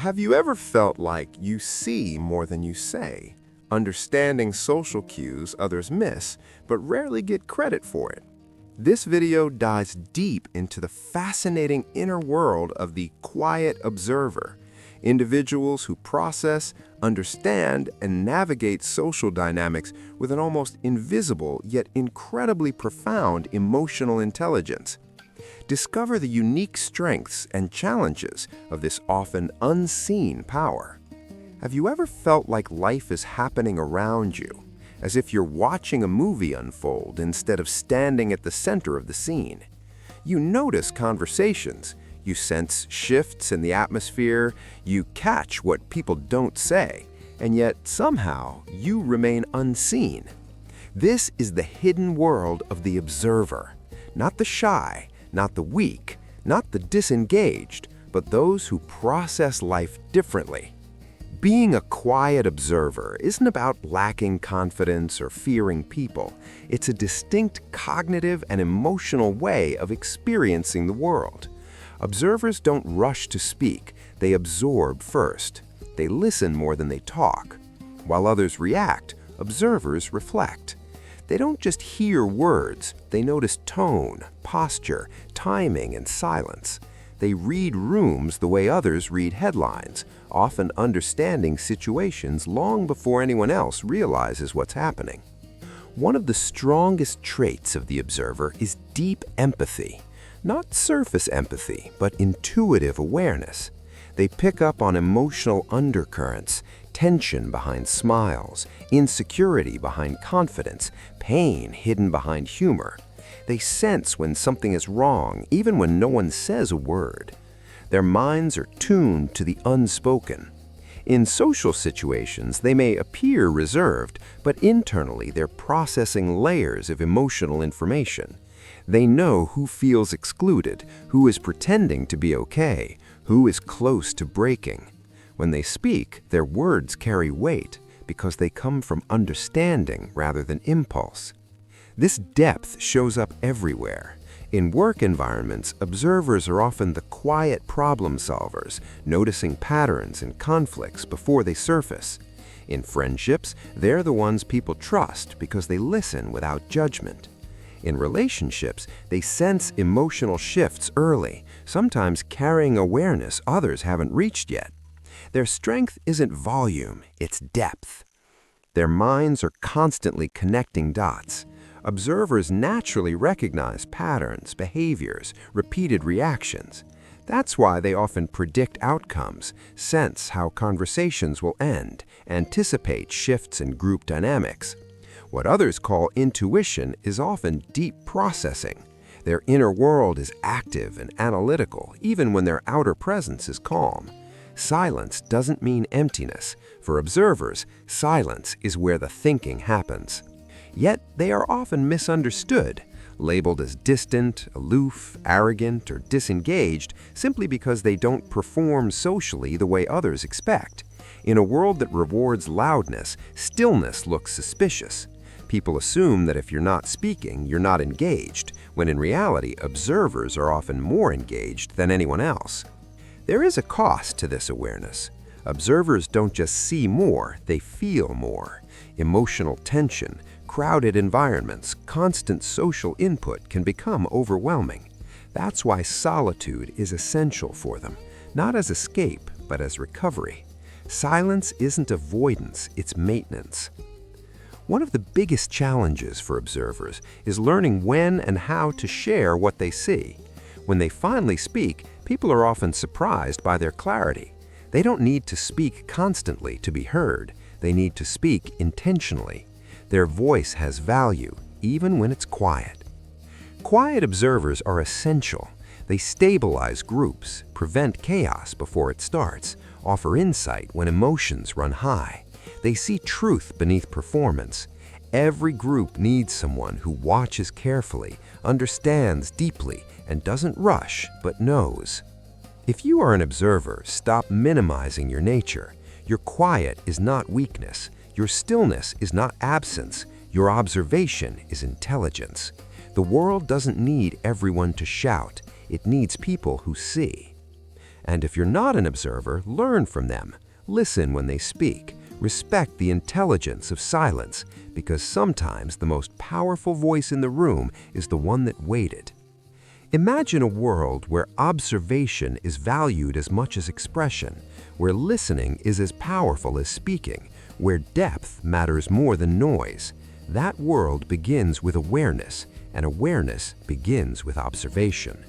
Have you ever felt like you see more than you say, understanding social cues others miss, but rarely get credit for it? This video dives deep into the fascinating inner world of the quiet observer, individuals who process, understand, and navigate social dynamics with an almost invisible yet incredibly profound emotional intelligence. Discover the unique strengths and challenges of this often unseen power. Have you ever felt like life is happening around you, as if you're watching a movie unfold instead of standing at the center of the scene? You notice conversations, you sense shifts in the atmosphere, you catch what people don't say, and yet somehow you remain unseen. This is the hidden world of the observer, not the shy, not the weak, not the disengaged, but those who process life differently. Being a quiet observer isn't about lacking confidence or fearing people. It's a distinct cognitive and emotional way of experiencing the world. Observers don't rush to speak, they absorb first. They listen more than they talk. While others react, observers reflect. They don't just hear words, they notice tone, posture, timing, and silence. They read rooms the way others read headlines, often understanding situations long before anyone else realizes what's happening. One of the strongest traits of the observer is deep empathy. Not surface empathy, but intuitive awareness. They pick up on emotional undercurrents, tension behind smiles, insecurity behind confidence, pain hidden behind humor. They sense when something is wrong, even when no one says a word. Their minds are tuned to the unspoken. In social situations, they may appear reserved, but internally they're processing layers of emotional information. They know who feels excluded, who is pretending to be okay, who is close to breaking. When they speak, their words carry weight because they come from understanding rather than impulse. This depth shows up everywhere. In work environments, observers are often the quiet problem solvers, noticing patterns and conflicts before they surface. In friendships, they're the ones people trust because they listen without judgment. In relationships, they sense emotional shifts early, sometimes carrying awareness others haven't reached yet. Their strength isn't volume, it's depth. Their minds are constantly connecting dots. Observers naturally recognize patterns, behaviors, repeated reactions. That's why they often predict outcomes, sense how conversations will end, anticipate shifts in group dynamics. What others call intuition is often deep processing. Their inner world is active and analytical, even when their outer presence is calm. Silence doesn't mean emptiness. For observers, silence is where the thinking happens. Yet they are often misunderstood, labeled as distant, aloof, arrogant, or disengaged simply because they don't perform socially the way others expect. In a world that rewards loudness, stillness looks suspicious. People assume that if you're not speaking, you're not engaged, when in reality, observers are often more engaged than anyone else. There is a cost to this awareness. Observers don't just see more, they feel more. Emotional tension, crowded environments, constant social input can become overwhelming. That's why solitude is essential for them, not as escape, but as recovery. Silence isn't avoidance, it's maintenance. One of the biggest challenges for observers is learning when and how to share what they see. When they finally speak, people are often surprised by their clarity. They don't need to speak constantly to be heard. They need to speak intentionally. Their voice has value, even when it's quiet. Quiet observers are essential. They stabilize groups, prevent chaos before it starts, offer insight when emotions run high. They see truth beneath performance. Every group needs someone who watches carefully, understands deeply, and doesn't rush, but knows. If you are an observer, stop minimizing your nature. Your quiet is not weakness. Your stillness is not absence. Your observation is intelligence. The world doesn't need everyone to shout. It needs people who see. And if you're not an observer, learn from them. Listen when they speak. Respect the intelligence of silence, because sometimes the most powerful voice in the room is the one that waited. Imagine a world where observation is valued as much as expression, where listening is as powerful as speaking, where depth matters more than noise. That world begins with awareness, and awareness begins with observation.